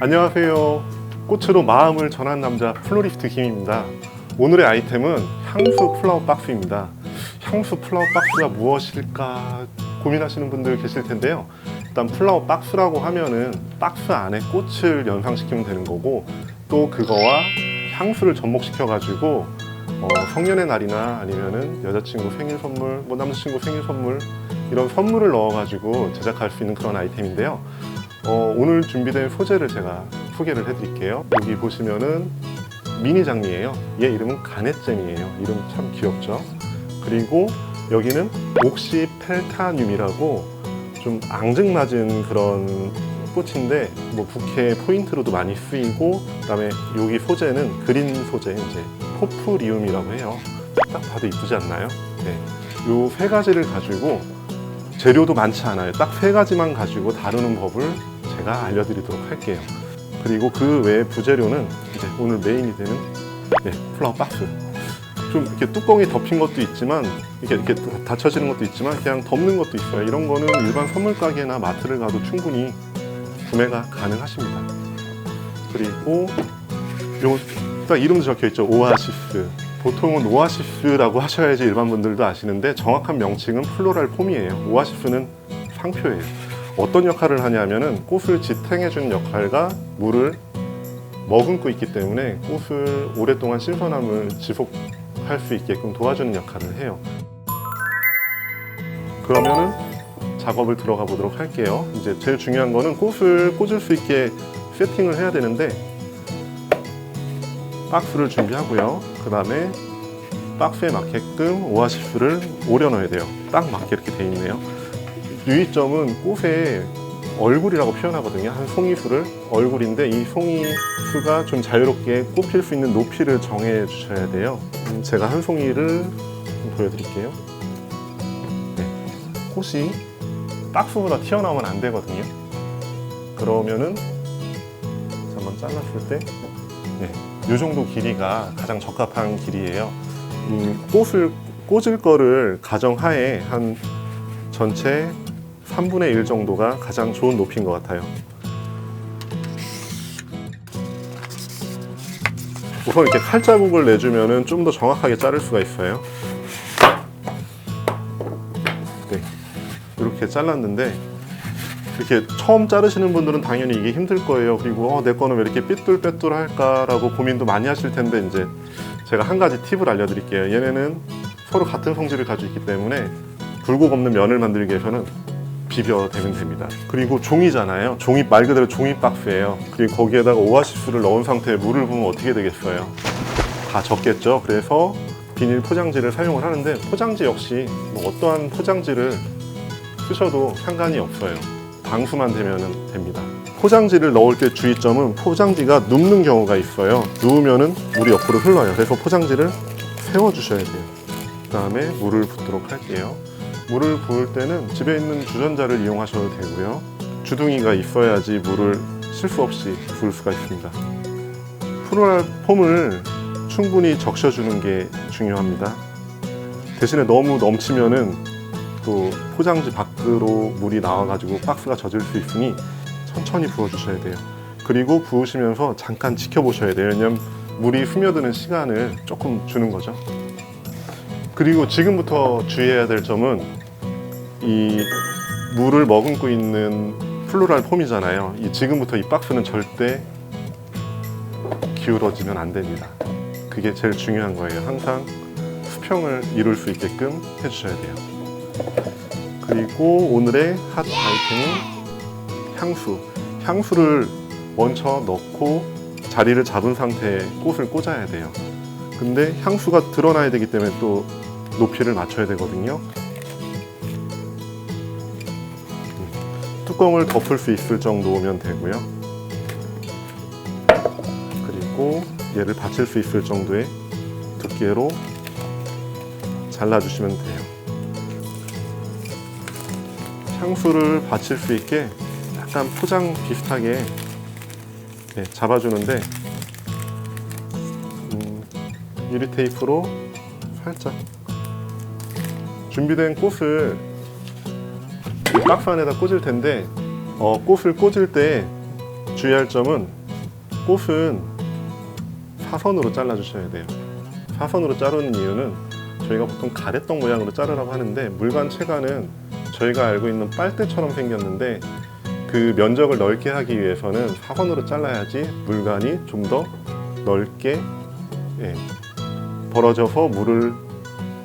안녕하세요. 꽃으로 마음을 전한 남자 플로리스트 김입니다. 오늘의 아이템은 향수 플라워 박스입니다. 향수 플라워 박스가 무엇일까 고민하시는 분들 계실 텐데요. 일단 플라워 박스라고 하면은 박스 안에 꽃을 연상시키면 되는 거고, 또 그거와 향수를 접목시켜 가지고 성년의 날이나 아니면은 여자친구 생일 선물, 남자친구 생일 선물, 이런 선물을 넣어 가지고 제작할 수 있는 그런 아이템인데요. 오늘 준비된 소재를 제가 소개를 해드릴게요. 여기 보시면은 미니 장미예요. 얘 이름은 가넷잼이에요. 이름 참 귀엽죠. 그리고 여기는 옥시펠타늄이라고 좀 앙증맞은 그런 꽃인데 뭐 부케 포인트로도 많이 쓰이고, 그다음에 여기 소재는 그린 소재, 이제 포프리움이라고 해요. 딱 봐도 이쁘지 않나요? 네. 요 세 가지를 가지고, 재료도 많지 않아요. 딱 세 가지만 가지고 다루는 법을 제가 알려드리도록 할게요. 그리고 그 외의 부재료는 이제 오늘 메인이 되는 플라워 박스. 좀 이렇게 뚜껑이 덮인 것도 있지만, 이렇게 닫혀지는 것도 있지만, 그냥 덮는 것도 있어요. 이런 거는 일반 선물 가게나 마트를 가도 충분히 구매가 가능하십니다. 그리고 요 딱 이름도 적혀 있죠. 오아시스. 보통은 오아시스라고 하셔야지 일반 분들도 아시는데, 정확한 명칭은 플로랄 폼이에요. 오아시스는 상표예요. 어떤 역할을 하냐면은 꽃을 지탱해주는 역할과 물을 머금고 있기 때문에 꽃을 오랫동안 신선함을 지속할 수 있게끔 도와주는 역할을 해요. 그러면은 작업을 들어가 보도록 할게요. 이제 제일 중요한 거는 꽃을 꽂을 수 있게 세팅을 해야 되는데, 박스를 준비하고요. 그 다음에 박스에 맞게끔 오아시스를 오려 넣어야 돼요. 딱 맞게 이렇게 돼 있네요. 유의점은 꽃의 얼굴이라고 표현하거든요. 한 송이수를 얼굴인데, 이 송이수가 좀 자유롭게 꽃필 수 있는 높이를 정해 주셔야 돼요. 제가 한 송이를 좀 보여드릴게요. 네. 꽃이 박스보다 튀어나오면 안 되거든요. 그러면은 한번 잘랐을 때 이 정도 길이가 가장 적합한 길이에요. 꽃을 꽂을 거를 가정하에 한 전체 3분의 1 정도가 가장 좋은 높이인 것 같아요. 우선 이렇게 칼자국을 내주면 좀 더 정확하게 자를 수가 있어요. 네, 이렇게 잘랐는데, 이렇게 처음 자르시는 분들은 당연히 이게 힘들 거예요. 그리고 내 거는 왜 이렇게 삐뚤빼뚤할까라고 고민도 많이 하실 텐데, 이제 제가 한 가지 팁을 알려드릴게요. 얘네는 서로 같은 성질을 가지고 있기 때문에 굴곡 없는 면을 만들기 위해서는 비벼대면 됩니다. 그리고 종이잖아요. 종이 말 그대로 종이 박스예요. 그리고 거기에다가 오아시스를 넣은 상태에 물을 부으면 어떻게 되겠어요? 다 젖겠죠. 그래서 비닐 포장지를 사용을 하는데, 포장지 역시 뭐 어떠한 포장지를 쓰셔도 상관이 없어요. 방수만 되면 됩니다. 포장지를 넣을 때 주의점은 포장지가 눕는 경우가 있어요. 누우면은 물이 옆으로 흘러요. 그래서 포장지를 세워주셔야 돼요. 그 다음에 물을 붓도록 할게요. 물을 부을 때는 집에 있는 주전자를 이용하셔도 되고요. 주둥이가 있어야지 물을 실수 없이 부을 수가 있습니다. 플로랄 폼을 충분히 적셔주는 게 중요합니다. 대신에 너무 넘치면은 또 포장지 밖으로 물이 나와가지고 박스가 젖을 수 있으니 천천히 부어주셔야 돼요. 그리고 부으시면서 잠깐 지켜보셔야 돼요. 왜냐면 물이 스며드는 시간을 조금 주는 거죠. 그리고 지금부터 주의해야 될 점은, 이 물을 머금고 있는 플로랄 폼이잖아요. 지금부터 이 박스는 절대 기울어지면 안 됩니다. 그게 제일 중요한 거예요. 항상 수평을 이룰 수 있게끔 해주셔야 돼요. 그리고 오늘의 핫 아이템은 향수. 향수를 먼저 넣고 자리를 잡은 상태에 꽃을 꽂아야 돼요. 근데 향수가 드러나야 되기 때문에 또 높이를 맞춰야 되거든요. 뚜껑을 덮을 수 있을 정도면 되고요. 그리고 얘를 받칠 수 있을 정도의 두께로 잘라주시면 돼요. 향수를 받칠 수 있게 약간 포장 비슷하게 잡아주는데, 유리 테이프로 살짝 준비된 꽃을 이 박스 안에다 꽂을 텐데, 꽃을 꽂을 때 주의할 점은 꽃은 사선으로 잘라 주셔야 돼요. 사선으로 자르는 이유는 저희가 보통 가래떡 모양으로 자르라고 하는데, 물관채가는 저희가 알고 있는 빨대처럼 생겼는데 그 면적을 넓게 하기 위해서는 사선으로 잘라야지 물관이 좀 더 넓게 벌어져서 물을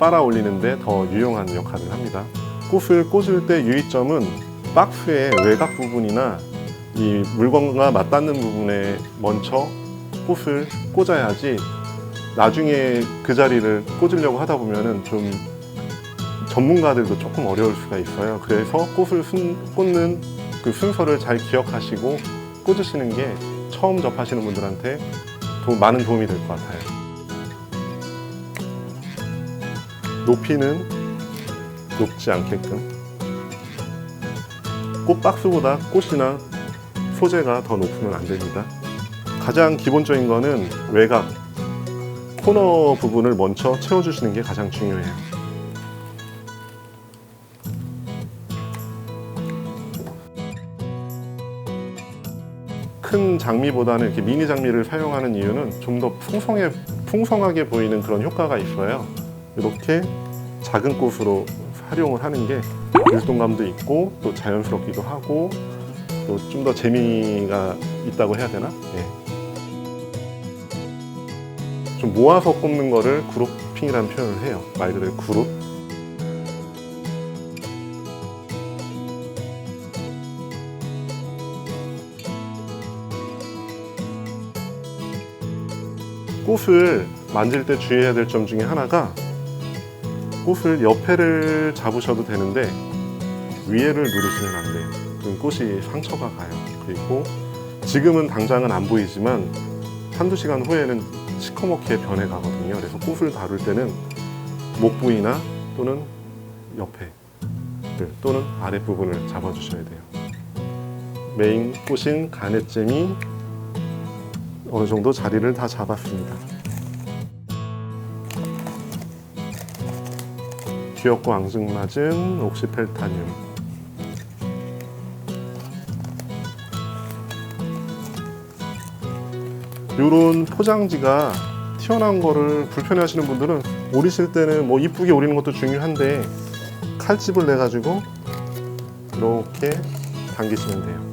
빨아 올리는데 더 유용한 역할을 합니다. 꽃을 꽂을 때 유의점은 박스의 외곽 부분이나 이 물건과 맞닿는 부분에 먼저 꽃을 꽂아야지 나중에 그 자리를 꽂으려고 하다 보면은 좀 전문가들도 조금 어려울 수가 있어요. 그래서 꽃을 꽂는 그 순서를 잘 기억하시고 꽂으시는 게 처음 접하시는 분들한테 많은 도움이 될 것 같아요. 높이는 높지 않게끔, 꽃 박스보다 꽃이나 소재가 더 높으면 안 됩니다. 가장 기본적인 거는 외곽, 코너 부분을 먼저 채워주시는 게 가장 중요해요. 큰 장미보다는 이렇게 미니 장미를 사용하는 이유는 좀 더 풍성하게 보이는 그런 효과가 있어요. 이렇게 작은 꽃으로 활용을 하는 게 율동감도 있고 또 자연스럽기도 하고 또 좀 더 재미가 있다고 해야 되나? 좀 모아서 꼽는 거를 그룹핑이라는 표현을 해요. 말 그대로 그룹. 꽃을 만질 때 주의해야 될 점 중에 하나가, 꽃을 옆에를 잡으셔도 되는데 위에를 누르시면 안 돼요. 그럼 꽃이 상처가 가요. 그리고 지금은 당장은 안 보이지만 한두 시간 후에는 시커멓게 변해가거든요. 그래서 꽃을 다룰 때는 목 부위나 또는 옆에 또는 아랫부분을 잡아주셔야 돼요. 메인 꽃인 가넷잼이 어느 정도 자리를 다 잡았습니다. 귀엽고 앙증맞은 옥시펠타늄. 이런 포장지가 튀어나온 거를 불편해하시는 분들은 오리실 때는 뭐 이쁘게 오리는 것도 중요한데 칼집을 내 가지고 이렇게 당기시면 돼요.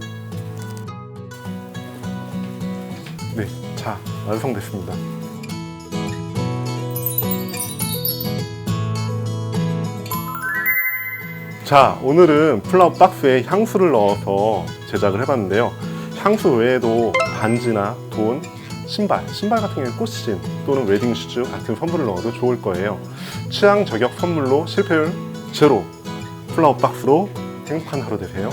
네, 자, 완성됐습니다. 자, 오늘은 플라워 박스에 향수를 넣어서 제작을 해봤는데요. 향수 외에도 반지나 돈, 신발 같은 경우에 꽃신 또는 웨딩 슈즈 같은 선물을 넣어도 좋을 거예요. 취향 저격 선물로 실패율 제로, 플라워 박스로 행복한 하루 되세요.